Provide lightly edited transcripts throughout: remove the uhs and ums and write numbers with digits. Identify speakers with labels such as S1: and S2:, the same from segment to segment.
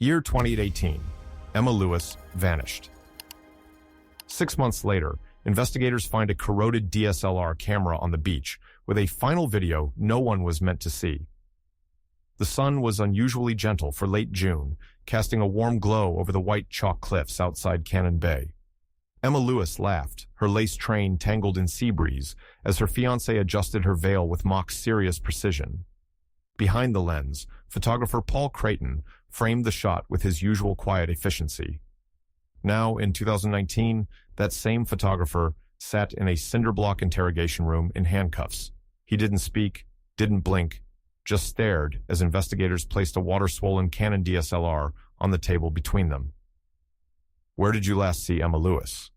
S1: Year 2018. Emma Lewis vanished. 6 months later, investigators find a corroded DSLR camera on the beach with a final video no one was meant to see. The sun was unusually gentle for late June, casting a warm glow over the white chalk cliffs outside Cannon Bay. Emma Lewis laughed, her lace train tangled in sea breeze, as her fiancé adjusted her veil with mock serious precision. Behind the lens, photographer Paul Creighton framed the shot with his usual quiet efficiency. Now, in 2019, that same photographer sat in a cinder-block interrogation room in handcuffs. He didn't speak, didn't blink, just stared as investigators placed a water-swollen Canon DSLR on the table between them. "Where did you last see Emma Lewis?"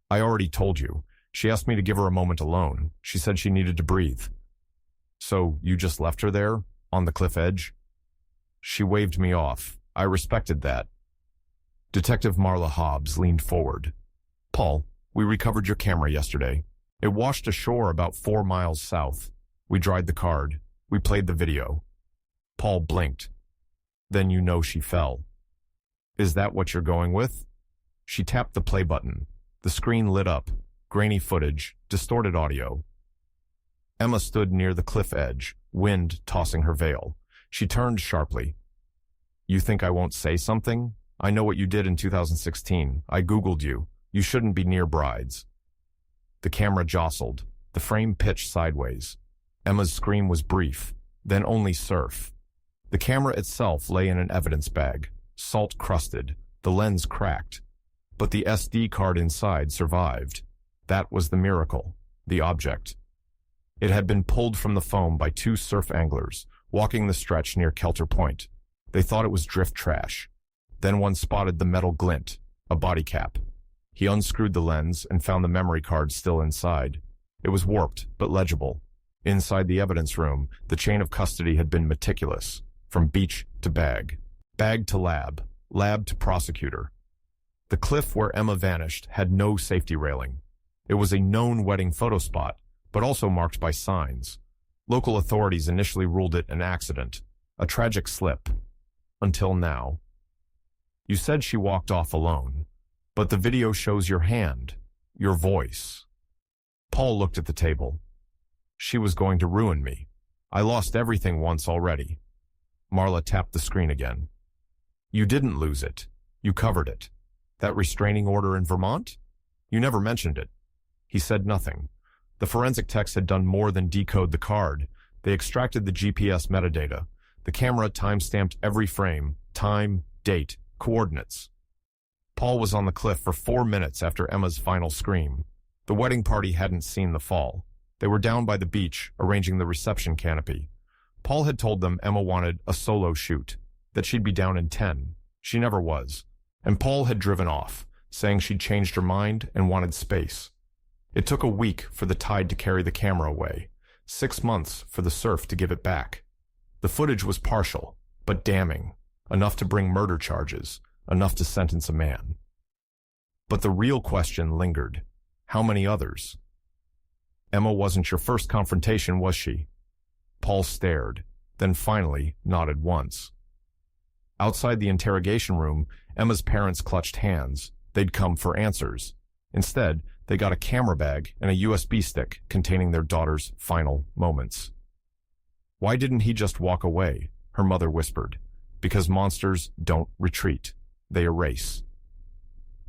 S1: "I already told you. She asked me to give her a moment alone. She said she needed to breathe." "So you just left her there, on the cliff edge?" "She waved me off. I respected that." Detective Marla Hobbs leaned forward. "Paul, we recovered your camera yesterday. It washed ashore about 4 miles south. We dried the card. We played the video." Paul blinked. "Then you know she fell." "Is that what you're going with?" She tapped the play button. The screen lit up. Grainy footage, distorted audio. Emma stood near the cliff edge, wind tossing her veil. She turned sharply. "You think I won't say something? I know what you did in 2016. I Googled you. You shouldn't be near brides." The camera jostled. The frame pitched sideways. Emma's scream was brief, then only surf. The camera itself lay in an evidence bag, salt-crusted, the lens cracked. But the SD card inside survived. That was the miracle, the object. It had been pulled from the foam by 2 surf anglers, walking the stretch near Kelter Point. They thought it was drift trash. Then one spotted the metal glint, a body cap. He unscrewed the lens and found the memory card still inside. It was warped, but legible. Inside the evidence room, the chain of custody had been meticulous, from beach to bag, bag to lab, lab to prosecutor. The cliff where Emma vanished had no safety railing. It was a known wedding photo spot, but also marked by signs. Local authorities initially ruled it an accident, a tragic slip. Until now. "You said she walked off alone, but the video shows your hand, your voice." Paul looked at the table. "She was going to ruin me. I lost everything once already." Marla tapped the screen again. "You didn't lose it. You covered it. That restraining order in Vermont? You never mentioned it." He said nothing. The forensic techs had done more than decode the card. They extracted the GPS metadata. The camera time-stamped every frame, time, date, coordinates. Paul was on the cliff for 4 minutes after Emma's final scream. The wedding party hadn't seen the fall. They were down by the beach, arranging the reception canopy. Paul had told them Emma wanted a solo shoot, that she'd be down in 10. She never was. And Paul had driven off, saying she'd changed her mind and wanted space. It took a week for the tide to carry the camera away, 6 months for the surf to give it back. The footage was partial, but damning, enough to bring murder charges, enough to sentence a man. But the real question lingered. How many others? "Emma wasn't your first confrontation, was she?" Paul stared, then finally nodded once. Outside the interrogation room, Emma's parents clutched hands. They'd come for answers. Instead, they got a camera bag and a USB stick containing their daughter's final moments. "Why didn't he just walk away?" her mother whispered. "Because monsters don't retreat. They erase."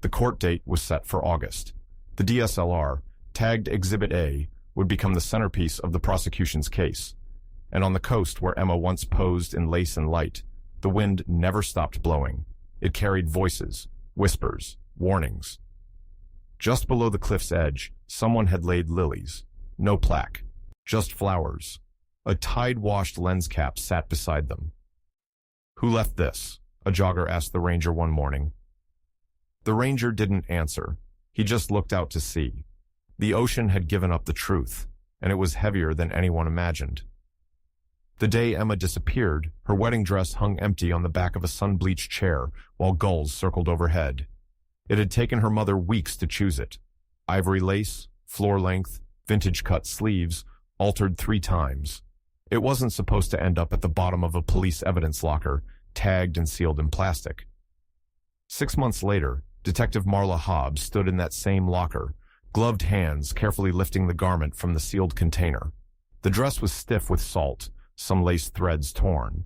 S1: The court date was set for August. The DSLR, tagged Exhibit A, would become the centerpiece of the prosecution's case. And on the coast where Emma once posed in lace and light, the wind never stopped blowing. It carried voices, whispers, warnings. Just below the cliff's edge, someone had laid lilies. No plaque, just flowers. A tide-washed lens cap sat beside them. "Who left this?" a jogger asked the ranger one morning. The ranger didn't answer. He just looked out to sea. The ocean had given up the truth, and it was heavier than anyone imagined. The day Emma disappeared, her wedding dress hung empty on the back of a sun-bleached chair while gulls circled overhead. It had taken her mother weeks to choose it. Ivory lace, floor length, vintage-cut sleeves, altered 3 times. It wasn't supposed to end up at the bottom of a police evidence locker, tagged and sealed in plastic. 6 months later, Detective Marla Hobbs stood in that same locker, gloved hands carefully lifting the garment from the sealed container. The dress was stiff with salt, some lace threads torn.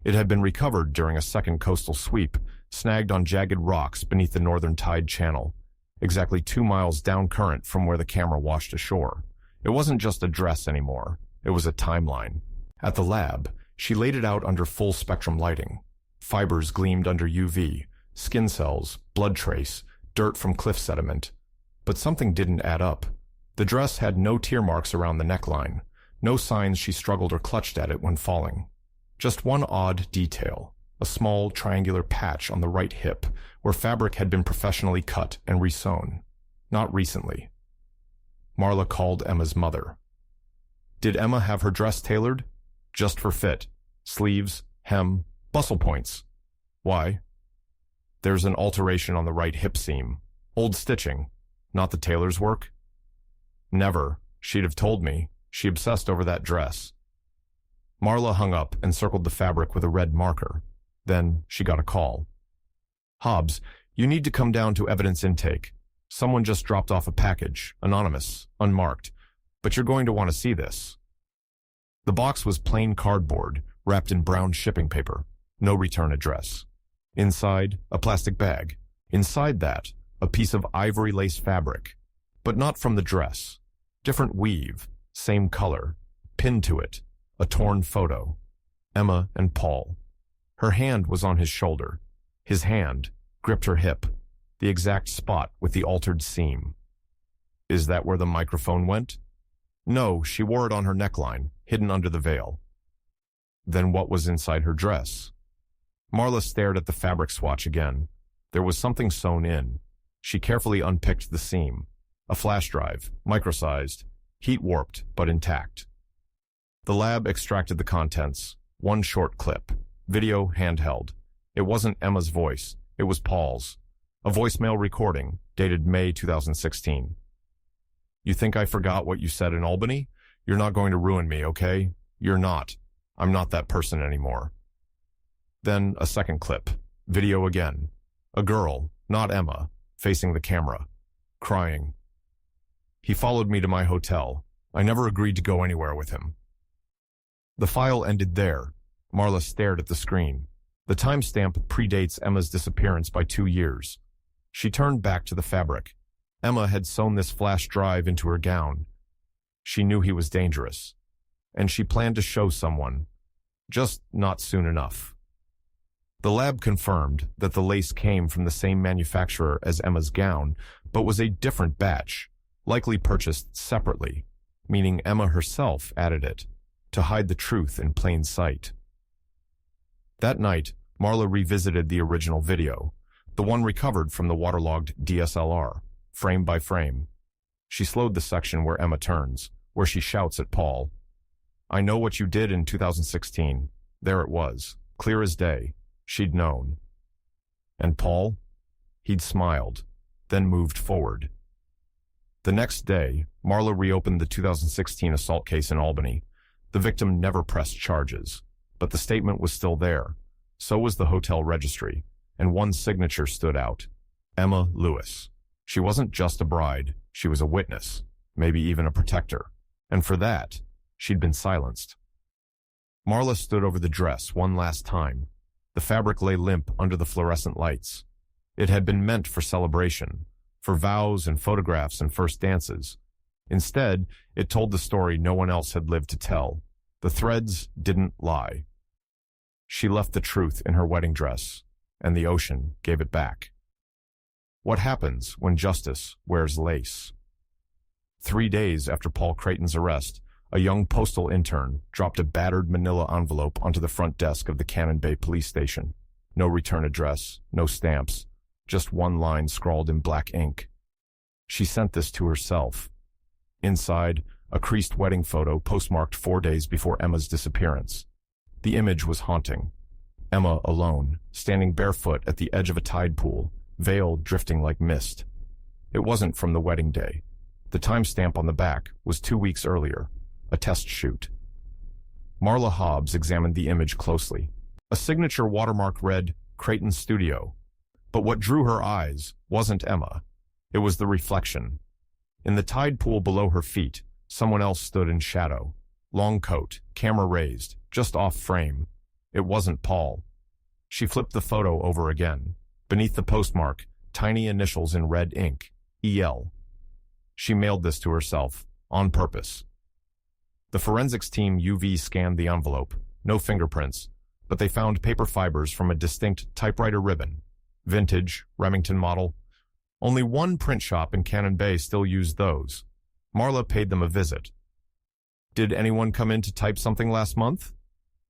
S1: It had been recovered during a second coastal sweep, snagged on jagged rocks beneath the northern tide channel, exactly 2 miles down current from where the camera washed ashore. It wasn't just a dress anymore. It was a timeline. At the lab, she laid it out under full-spectrum lighting. Fibers gleamed under UV, skin cells, blood trace, dirt from cliff sediment. But something didn't add up. The dress had no tear marks around the neckline, no signs she struggled or clutched at it when falling. Just one odd detail, a small triangular patch on the right hip where fabric had been professionally cut and resewn. Not recently. Marla called Emma's mother. Did Emma have her dress tailored? Just for fit. Sleeves, hem, bustle points. Why? There's an alteration on the right hip seam. Old stitching. Not the tailor's work? Never. She'd have told me. She obsessed over that dress. Marla hung up and circled the fabric with a red marker. Then she got a call. Hobbs, you need to come down to evidence intake. Someone just dropped off a package, anonymous, unmarked, but you're going to want to see this. The box was plain cardboard, wrapped in brown shipping paper. No return address. Inside, a plastic bag. Inside that, a piece of ivory lace fabric. But not from the dress. Different weave, same color. Pinned to it, a torn photo. Emma and Paul. Her hand was on his shoulder. His hand gripped her hip, the exact spot with the altered seam. Is that where the microphone went? No, she wore it on her neckline, hidden under the veil. Then what was inside her dress? Marla stared at the fabric swatch again. There was something sewn in. She carefully unpicked the seam. A flash drive, micro-sized, heat-warped but intact. The lab extracted the contents. One short clip. Video handheld. It wasn't Emma's voice. It was Paul's. A voicemail recording, dated May 2016. You think I forgot what you said in Albany? You're not going to ruin me, okay? You're not. I'm not that person anymore. Then a second clip. Video again. A girl, not Emma, facing the camera, crying. He followed me to my hotel. I never agreed to go anywhere with him. The file ended there. Marla stared at the screen. The timestamp predates Emma's disappearance by 2 years. She turned back to the fabric. Emma had sewn this flash drive into her gown. She knew he was dangerous, and she planned to show someone, just not soon enough. The lab confirmed that the lace came from the same manufacturer as Emma's gown, but was a different batch, likely purchased separately, meaning Emma herself added it, to hide the truth in plain sight. That night, Marla revisited the original video, the one recovered from the waterlogged DSLR, frame by frame. She slowed the section where Emma turns, where she shouts at Paul. I know what you did in 2016. There it was, clear as day. She'd known. And Paul? He'd smiled, then moved forward. The next day, Marla reopened the 2016 assault case in Albany. The victim never pressed charges, but the statement was still there. So was the hotel registry, and one signature stood out. Emma Lewis. She wasn't just a bride, she was a witness, maybe even a protector. And for that, she'd been silenced. Marla stood over the dress one last time. The fabric lay limp under the fluorescent lights. It had been meant for celebration, for vows and photographs and first dances. Instead, it told the story no one else had lived to tell. The threads didn't lie. She left the truth in her wedding dress, and the ocean gave it back. What happens when justice wears lace? 3 days after Paul Creighton's arrest, a young postal intern dropped a battered manila envelope onto the front desk of the Cannon Bay police station. No return address, no stamps, just one line scrawled in black ink. She sent this to herself. Inside, a creased wedding photo postmarked 4 days before Emma's disappearance. The image was haunting. Emma alone, standing barefoot at the edge of a tide pool, veil drifting like mist. It wasn't from the wedding day. The timestamp on the back was 2 weeks earlier, a test shoot. Marla Hobbs examined the image closely. A signature watermark read, Creighton Studio. But what drew her eyes wasn't Emma. It was the reflection. In the tide pool below her feet, someone else stood in shadow. Long coat, camera raised, just off frame. It wasn't Paul. She flipped the photo over again. Beneath the postmark, tiny initials in red ink, EL. She mailed this to herself, on purpose. The forensics team UV scanned the envelope, no fingerprints, but they found paper fibers from a distinct typewriter ribbon. Vintage, Remington model. Only one print shop in Cannon Bay still used those. Marla paid them a visit. Did anyone come in to type something last month?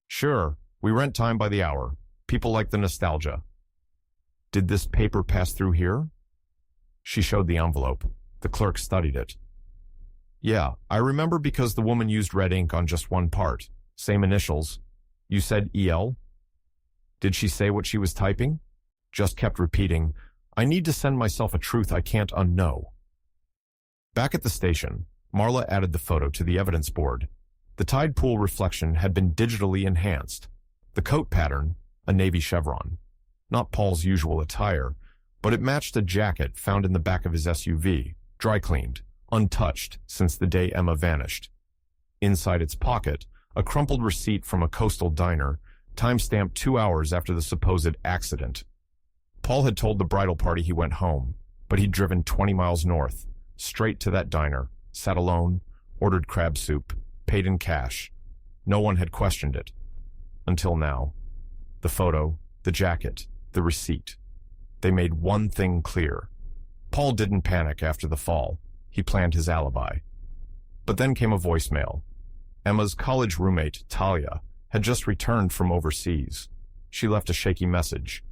S1: Sure, we rent time by the hour. People like the nostalgia. Did this paper pass through here? She showed the envelope. The clerk studied it. Yeah, I remember because the woman used red ink on just one part. Same initials. You said EL? Did she say what she was typing? Just kept repeating, I need to send myself a truth I can't unknow. Back at the station, Marla added the photo to the evidence board. The tide pool reflection had been digitally enhanced. The coat pattern, a navy chevron. Not Paul's usual attire, but it matched a jacket found in the back of his SUV, dry cleaned, untouched since the day Emma vanished. Inside its pocket, a crumpled receipt from a coastal diner, timestamped 2 hours after the supposed accident. Paul had told the bridal party he went home, but he'd driven 20 miles north, straight to that diner, sat alone, ordered crab soup, paid in cash. No one had questioned it. Until now. The photo, the jacket, the receipt. They made one thing clear. Paul didn't panic after the fall. He planned his alibi. But then came a voicemail. Emma's college roommate, Talia, had just returned from overseas. She left a shaky message.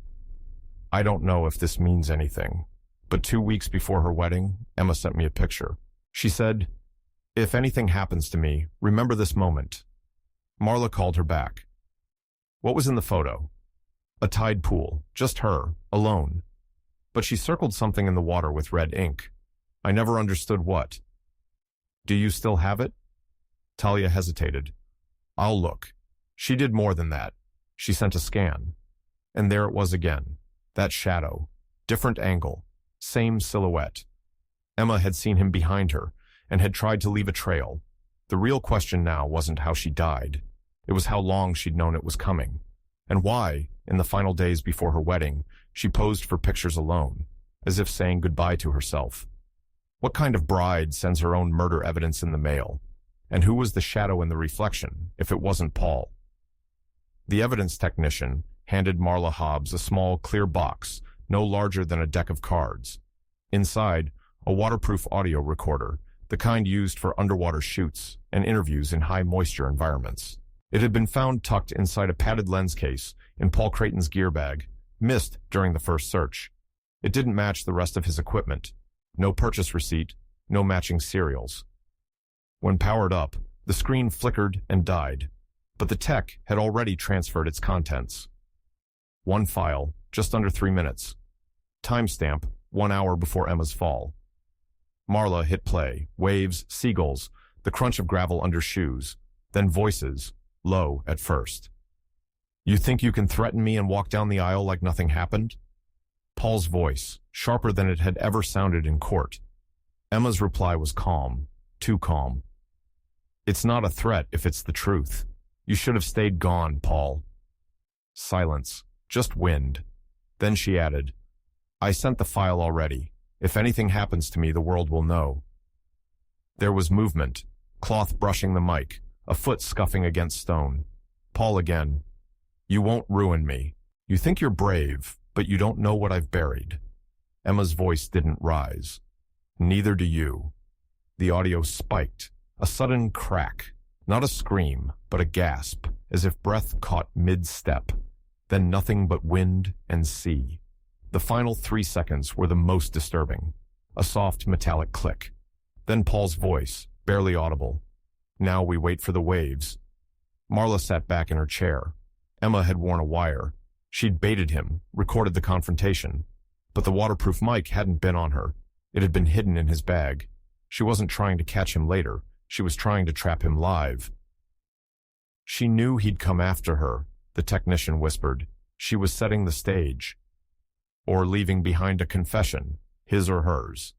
S1: I don't know if this means anything, but 2 weeks before her wedding, Emma sent me a picture. She said, if anything happens to me, remember this moment. Marla called her back. What was in the photo? A tide pool, just her, alone. But she circled something in the water with red ink. I never understood what. Do you still have it? Talia hesitated. I'll look. She did more than that. She sent a scan. And there it was again. That shadow. Different angle. Same silhouette. Emma had seen him behind her and had tried to leave a trail. The real question now wasn't how she died. It was how long she'd known it was coming. And why, in the final days before her wedding, she posed for pictures alone, as if saying goodbye to herself. What kind of bride sends her own murder evidence in the mail? And who was the shadow in the reflection, if it wasn't Paul? The evidence technician handed Marla Hobbs a small, clear box, no larger than a deck of cards. Inside, a waterproof audio recorder, the kind used for underwater shoots and interviews in high-moisture environments. It had been found tucked inside a padded lens case in Paul Creighton's gear bag, missed during the first search. It didn't match the rest of his equipment. No purchase receipt, no matching serials. When powered up, the screen flickered and died, but the tech had already transferred its contents. One file, just under 3 minutes. Timestamp, 1 hour before Emma's fall. Marla hit play, waves, seagulls, the crunch of gravel under shoes, then voices, low at first. You think you can threaten me and walk down the aisle like nothing happened? Paul's voice, sharper than it had ever sounded in court. Emma's reply was calm, too calm. It's not a threat if it's the truth. You should have stayed gone, Paul. Silence, just wind. Then she added, I sent the file already. If anything happens to me, the world will know. There was movement, cloth brushing the mic, a foot scuffing against stone. Paul again. You won't ruin me. You think you're brave, but you don't know what I've buried. Emma's voice didn't rise. Neither do you. The audio spiked, a sudden crack, not a scream, but a gasp, as if breath caught mid-step. Then nothing but wind and sea. The final 3 seconds were the most disturbing. A soft metallic click. Then Paul's voice, barely audible. Now we wait for the waves. Marla sat back in her chair. Emma had worn a wire. She'd baited him, recorded the confrontation. But the waterproof mic hadn't been on her. It had been hidden in his bag. She wasn't trying to catch him later. She was trying to trap him live. She knew he'd come after her. the technician whispered. She was setting the stage. Or leaving behind a confession, his or hers.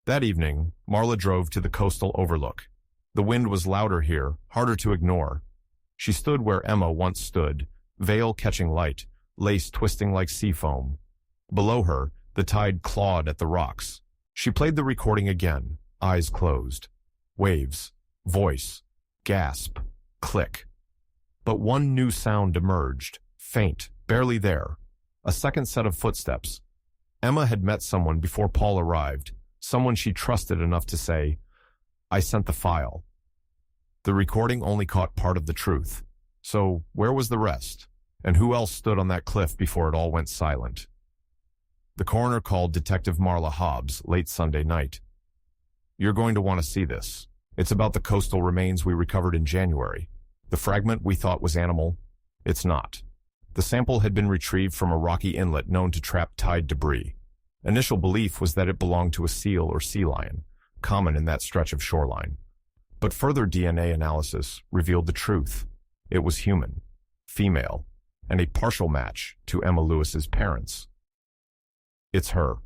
S1: That evening, Marla drove to the coastal overlook. The wind was louder here, harder to ignore. She stood where Emma once stood, veil catching light, lace twisting like sea foam. Below her, the tide clawed at the rocks. She played the recording again, eyes closed. Waves, voice, gasp, click. But one new sound emerged, faint, barely there. A second set of footsteps. Emma had met someone before Paul arrived, someone she trusted enough to say, "I sent the file." The recording only caught part of the truth. So where was the rest? And who else stood on that cliff before it all went silent? The coroner called Detective Marla Hobbs late Sunday night. "You're going to want to see this. It's about the coastal remains we recovered in January. The fragment we thought was animal, it's not. The sample had been retrieved from a rocky inlet known to trap tide debris. Initial belief was that it belonged to a seal or sea lion, common in that stretch of shoreline. But further DNA analysis revealed the truth. It was human, female, and a partial match to Emma Lewis's parents. It's her."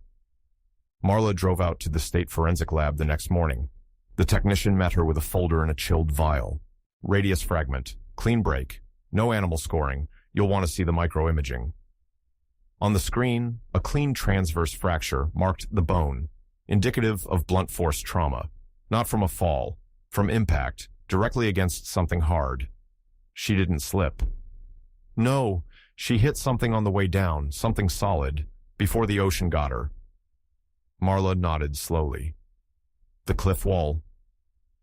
S1: Marla drove out to the state forensic lab the next morning. The technician met her with a folder and a chilled vial. Radius fragment, clean break, no animal scoring. You'll want to see the microimaging. On the screen, a clean transverse fracture marked the bone, indicative of blunt force trauma, not from a fall, from impact, directly against something hard. She didn't slip. No, she hit something on the way down, something solid, before the ocean got her. Marla nodded slowly. The cliff wall?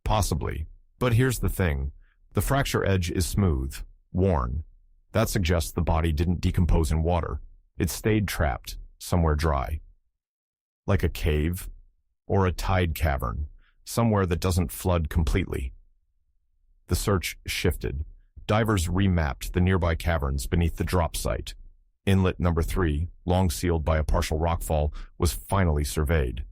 S1: Possibly. But here's the thing. The fracture edge is smooth, worn. That suggests the body didn't decompose in water. It stayed trapped, somewhere dry. Like a cave, or a tide cavern, somewhere that doesn't flood completely. The search shifted. Divers remapped the nearby caverns beneath the drop site. Inlet number 3, long sealed by a partial rockfall, was finally surveyed.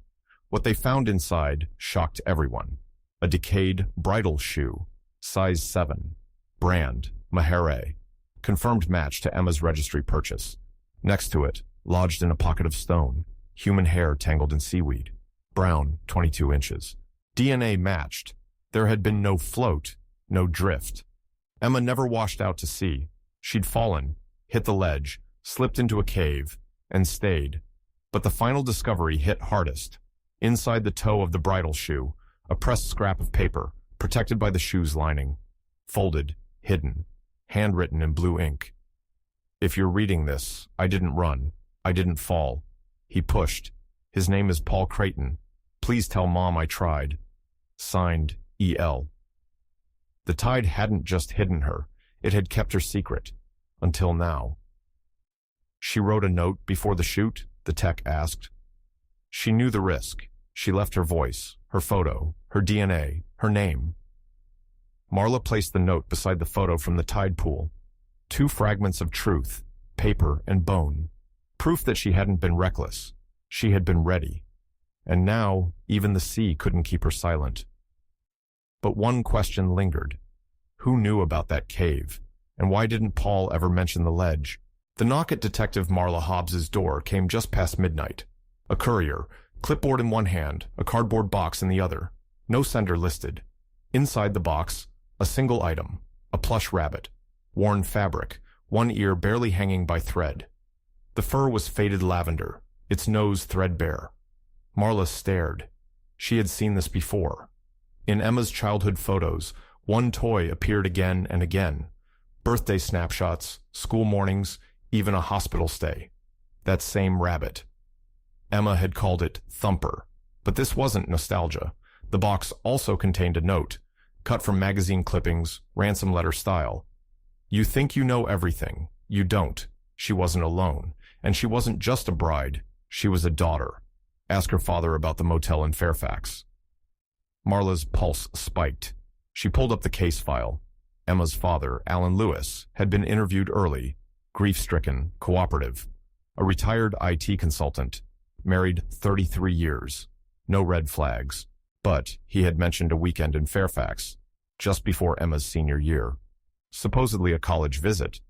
S1: What they found inside shocked everyone. A decayed bridal shoe, size 7, brand, Mahere, confirmed match to Emma's registry purchase. Next to it, lodged in a pocket of stone, human hair tangled in seaweed, brown, 22 inches. DNA matched. There had been no float, no drift. Emma never washed out to sea. She'd fallen, hit the ledge, slipped into a cave, and stayed. But the final discovery hit hardest. Inside the toe of the bridal shoe, a pressed scrap of paper, protected by the shoe's lining. Folded, hidden, handwritten in blue ink. "If you're reading this, I didn't run. I didn't fall. He pushed. His name is Paul Creighton. Please tell Mom I tried. Signed, E.L." The tide hadn't just hidden her. It had kept her secret. Until now. "She wrote a note before the shoot?" the tech asked. She knew the risk. She left her voice, her photo, her DNA, her name. Marla placed the note beside the photo from the tide pool. 2 fragments of truth, paper and bone. Proof that she hadn't been reckless. She had been ready. And now, even the sea couldn't keep her silent. But one question lingered. Who knew about that cave? And why didn't Paul ever mention the ledge? The knock at Detective Marla Hobbs's door came just past midnight. A courier, clipboard in one hand, a cardboard box in the other. No sender listed. Inside the box, a single item, a plush rabbit. Worn fabric, one ear barely hanging by thread. The fur was faded lavender, its nose threadbare. Marla stared. She had seen this before. In Emma's childhood photos, one toy appeared again and again. Birthday snapshots, school mornings, even a hospital stay. That same rabbit. Emma had called it Thumper, but this wasn't nostalgia. The box also contained a note, cut from magazine clippings, ransom letter style. You think you know everything. You don't. She wasn't alone. And she wasn't just a bride. She was a daughter. Ask her father about the motel in Fairfax. Marla's pulse spiked. She pulled up the case file. Emma's father, Alan Lewis, had been interviewed early, grief-stricken, cooperative. A retired IT consultant, married 33 years. No red flags. But he had mentioned a weekend in Fairfax, just before Emma's senior year. Supposedly a college visit,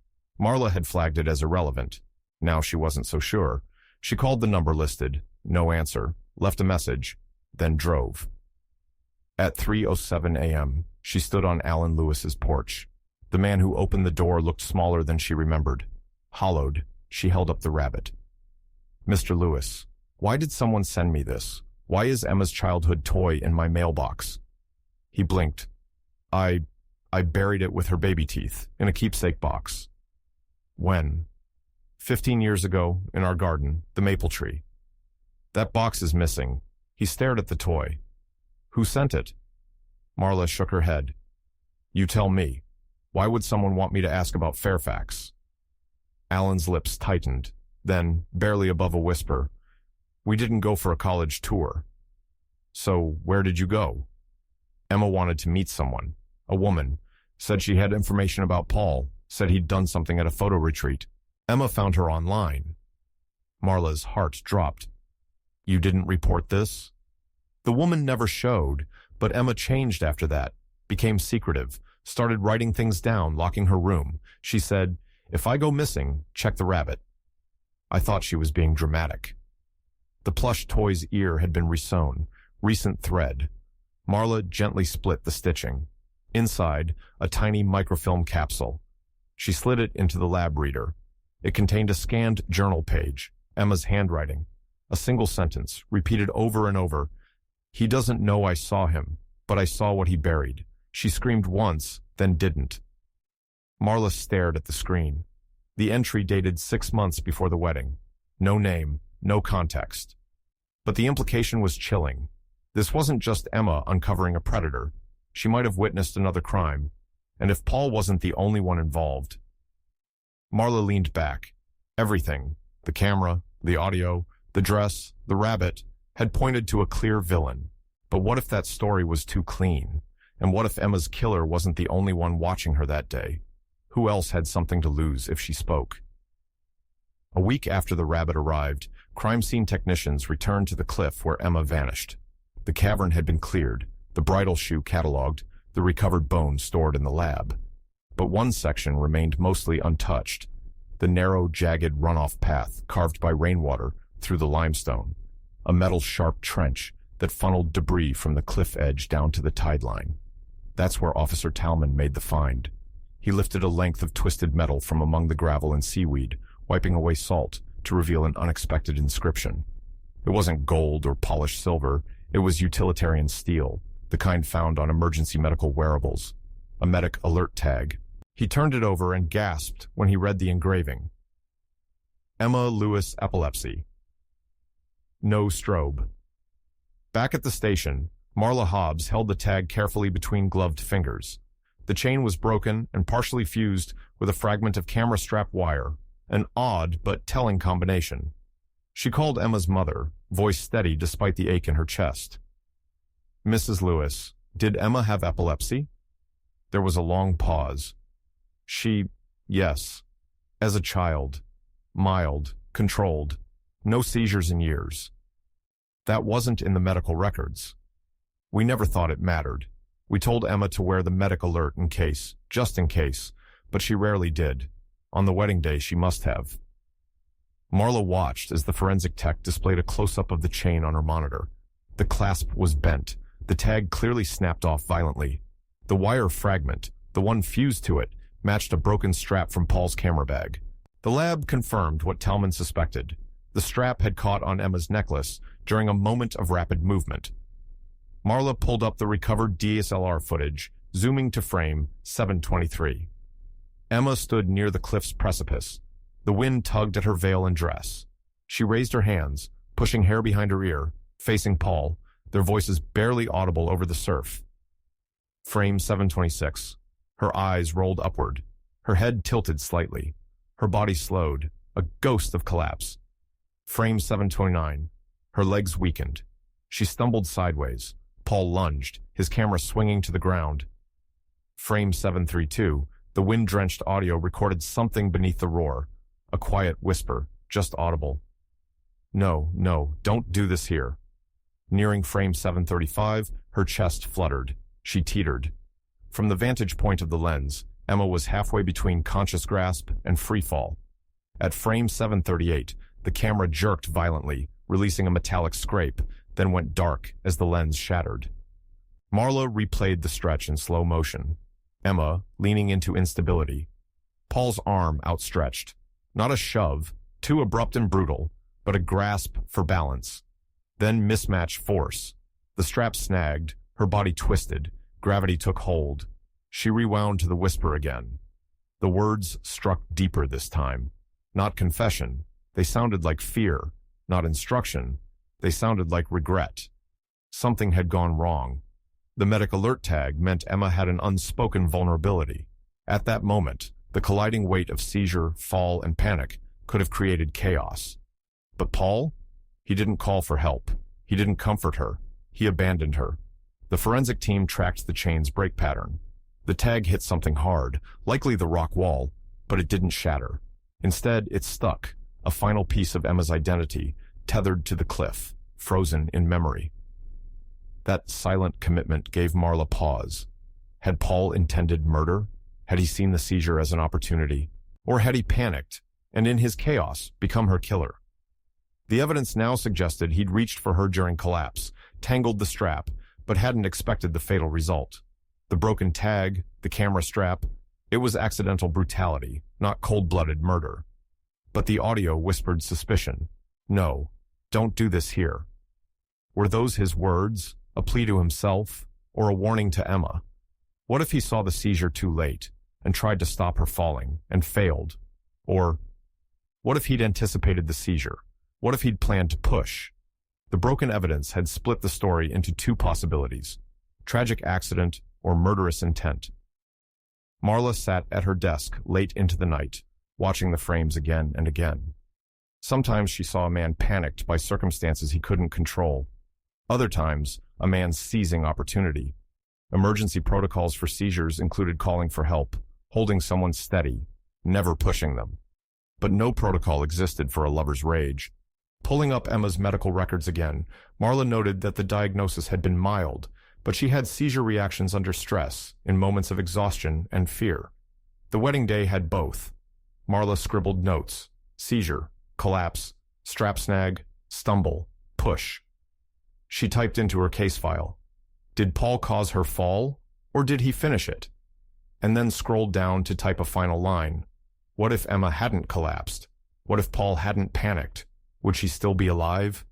S1: Marla had flagged it as irrelevant. Now she wasn't so sure. She called the number listed, no answer, left a message, then drove. At 3:07 a.m., she stood on Alan Lewis's porch. The man who opened the door looked smaller than she remembered. Hollowed, she held up the rabbit. "Mr. Lewis, why did someone send me this? Why is Emma's childhood toy in my mailbox?" He blinked. I buried it with her baby teeth in a keepsake box." "When?" 15 years ago, in our garden, the maple tree." "That box is missing." He stared at the toy. "Who sent it?" Marla shook her head. "You tell me. Why would someone want me to ask about Fairfax?" Alan's lips tightened. Then, barely above a whisper, "We didn't go for a college tour." "So, where did you go?" "Emma wanted to meet someone. A woman. Said she had information about Paul. Said he'd done something at a photo retreat. Emma found her online." Marla's heart dropped. "You didn't report this?" "The woman never showed, but Emma changed after that, became secretive, started writing things down, locking her room. She said, 'If I go missing, check the rabbit.' I thought she was being dramatic." The plush toy's ear had been resewn, recent thread. Marla gently split the stitching. Inside, a tiny microfilm capsule. She slid it into the lab reader. It contained a scanned journal page, Emma's handwriting. A single sentence, repeated over and over. "He doesn't know I saw him, but I saw what he buried." She screamed once, then didn't. Marla stared at the screen. The entry dated 6 months before the wedding. No name, no context. But the implication was chilling. This wasn't just Emma uncovering a predator. She might have witnessed another crime. And if Paul wasn't the only one involved. Marla leaned back. Everything, the camera, the audio, the dress, the rabbit, had pointed to a clear villain. But what if that story was too clean? And what if Emma's killer wasn't the only one watching her that day? Who else had something to lose if she spoke? A week after the rabbit arrived, crime scene technicians returned to the cliff where Emma vanished. The cavern had been cleared, the bridal shoe cataloged, the recovered bones stored in the lab. But one section remained mostly untouched, the narrow, jagged runoff path carved by rainwater through the limestone, a metal-sharp trench that funneled debris from the cliff edge down to the tide line. That's where Officer Talman made the find. He lifted a length of twisted metal from among the gravel and seaweed, wiping away salt to reveal an unexpected inscription. It wasn't gold or polished silver, it was utilitarian steel, the kind found on emergency medical wearables, a medic alert tag. He turned it over and gasped when he read the engraving. Emma Lewis Epilepsy. No strobe. Back at the station, Marla Hobbs held the tag carefully between gloved fingers. The chain was broken and partially fused with a fragment of camera strap wire, an odd but telling combination. She called Emma's mother, voice steady despite the ache in her chest. "Mrs. Lewis, did Emma have epilepsy?" There was a long pause. Yes. As a child. Mild, controlled. No seizures in years. That wasn't in the medical records. We never thought it mattered. We told Emma to wear the medic alert in case, just in case, but she rarely did. On the wedding day, she must have. Marla watched as the forensic tech displayed a close-up of the chain on her monitor. The clasp was bent. The tag clearly snapped off violently. The wire fragment, the one fused to it, matched a broken strap from Paul's camera bag. The lab confirmed what Talman suspected. The strap had caught on Emma's necklace during a moment of rapid movement. Marla pulled up the recovered DSLR footage, zooming to frame 723. Emma stood near the cliff's precipice. The wind tugged at her veil and dress. She raised her hands, pushing hair behind her ear, facing Paul, their voices barely audible over the surf. Frame 726. Her eyes rolled upward. Her head tilted slightly. Her body slowed, a ghost of collapse. Frame 729. Her legs weakened. She stumbled sideways. Paul lunged, his camera swinging to the ground. Frame 732. The wind-drenched audio recorded something beneath the roar. A quiet whisper, just audible. No, don't do this here." Nearing frame 735, her chest fluttered. She teetered. From the vantage point of the lens, Emma was halfway between conscious grasp and free fall. At frame 738, the camera jerked violently, releasing a metallic scrape, then went dark as the lens shattered. Marla replayed the stretch in slow motion. Emma, leaning into instability. Paul's arm outstretched. Not a shove, too abrupt and brutal, but a grasp for balance. Then mismatched force. The strap snagged, her body twisted, gravity took hold. She rewound to the whisper again. The words struck deeper this time. Not confession, they sounded like fear. Not instruction, they sounded like regret. Something had gone wrong. The medic alert tag meant Emma had an unspoken vulnerability. At that moment, the colliding weight of seizure, fall, and panic could have created chaos. But Paul? He didn't call for help. He didn't comfort her. He abandoned her. The forensic team tracked the chain's break pattern. The tag hit something hard, likely the rock wall, but it didn't shatter. Instead, it stuck, a final piece of Emma's identity, tethered to the cliff, frozen in memory. That silent commitment gave Marla pause. Had Paul intended murder? Had he seen the seizure as an opportunity? Or had he panicked, and in his chaos, become her killer? The evidence now suggested he'd reached for her during collapse, tangled the strap, but hadn't expected the fatal result. The broken tag, the camera strap, it was accidental brutality, not cold-blooded murder. But the audio whispered suspicion. No, don't do this here. Were those his words, a plea to himself, or a warning to Emma? What if he saw the seizure too late, and tried to stop her falling, and failed? Or, what if he'd anticipated the seizure? What if he'd planned to push? The broken evidence had split the story into two possibilities: tragic accident or murderous intent. Marla sat at her desk late into the night, watching the frames again and again. Sometimes she saw a man panicked by circumstances he couldn't control. Other times, a man seizing opportunity. Emergency protocols for seizures included calling for help, holding someone steady, never pushing them. But no protocol existed for a lover's rage. Pulling up Emma's medical records again, Marla noted that the diagnosis had been mild, but she had seizure reactions under stress, in moments of exhaustion and fear. The wedding day had both. Marla scribbled notes: seizure, collapse, strap snag, stumble, push. She typed into her case file. Did Paul cause her fall, or did he finish it? And then scrolled down to type a final line. What if Emma hadn't collapsed? What if Paul hadn't panicked? Would she still be alive?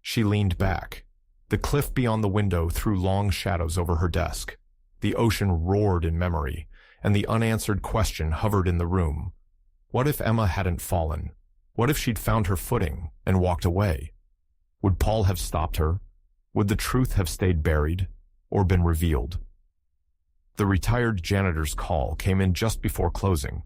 S1: She leaned back. The cliff beyond the window threw long shadows over her desk. The ocean roared in memory, and the unanswered question hovered in the room. What if Emma hadn't fallen? What if she'd found her footing and walked away? Would Paul have stopped her? Would the truth have stayed buried or been revealed? The retired janitor's call came in just before closing.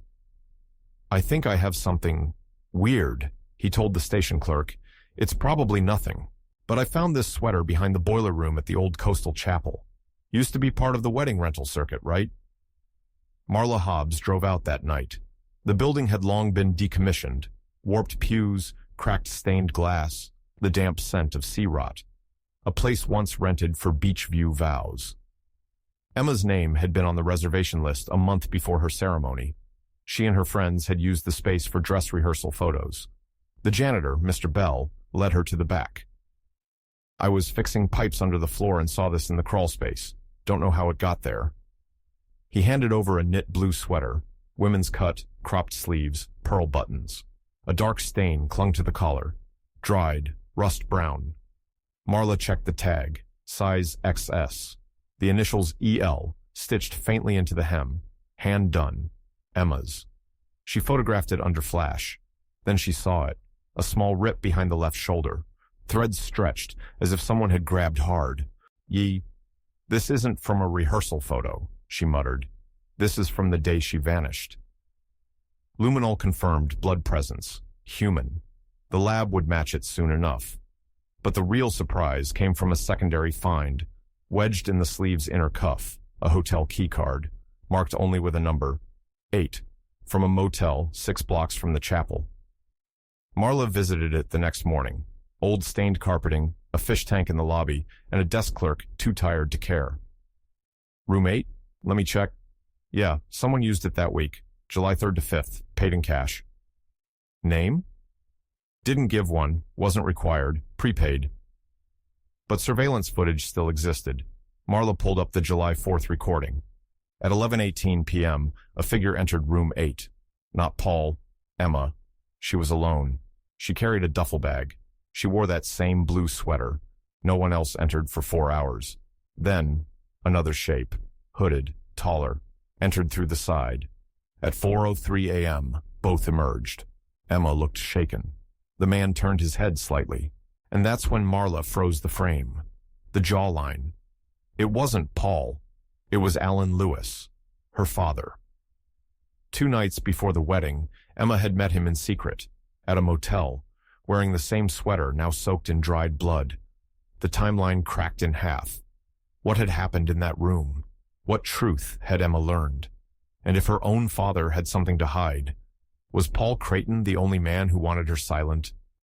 S1: I think I have something weird, he told the station clerk. It's probably nothing, but I found this sweater behind the boiler room at the old coastal chapel. Used to be part of the wedding rental circuit, right? Marla Hobbs drove out that night. The building had long been decommissioned. Warped pews, cracked stained glass, the damp scent of sea rot. A place once rented for beach view vows. Emma's name had been on the reservation list a month before her ceremony. She and her friends had used the space for dress rehearsal photos. The janitor, Mr. Bell, led her to the back. I was fixing pipes under the floor and saw this in the crawl space. Don't know how it got there. He handed over a knit blue sweater, women's cut, cropped sleeves, pearl buttons. A dark stain clung to the collar. Dried, rust brown. Marla checked the tag, size XS. The initials EL, stitched faintly into the hem. Hand done. Emma's. She photographed it under flash. Then she saw it. A small rip behind the left shoulder. Threads stretched, as if someone had grabbed hard. This isn't from a rehearsal photo, she muttered. This is from the day she vanished. Luminol confirmed blood presence. Human. The lab would match it soon enough. But the real surprise came from a secondary find. Wedged in the sleeve's inner cuff, a hotel key card, marked only with a number, 8, from a motel 6 blocks from the chapel. Marla visited it the next morning. Old stained carpeting, a fish tank in the lobby, and a desk clerk too tired to care. Room 8? Let me check. Yeah, someone used it that week, July 3rd to 5th, paid in cash. Name? Didn't give one, wasn't required, prepaid. But surveillance footage still existed. Marla pulled up the July 4th recording. At 11:18 p.m., a figure entered room 8. Not Paul, Emma. She was alone. She carried a duffel bag. She wore that same blue sweater. No one else entered for 4 hours. Then, another shape, hooded, taller, entered through the side. At 4:03 a.m., both emerged. Emma looked shaken. The man turned his head slightly, and that's when Marla froze the frame. The jawline. It wasn't Paul. It was Alan Lewis, her father. 2 nights before the wedding, Emma had met him in secret, at a motel, wearing the same sweater now soaked in dried blood. The timeline cracked in half. What had happened in that room? What truth had Emma learned? And if her own father had something to hide, was Paul Creighton the only man who wanted her silent?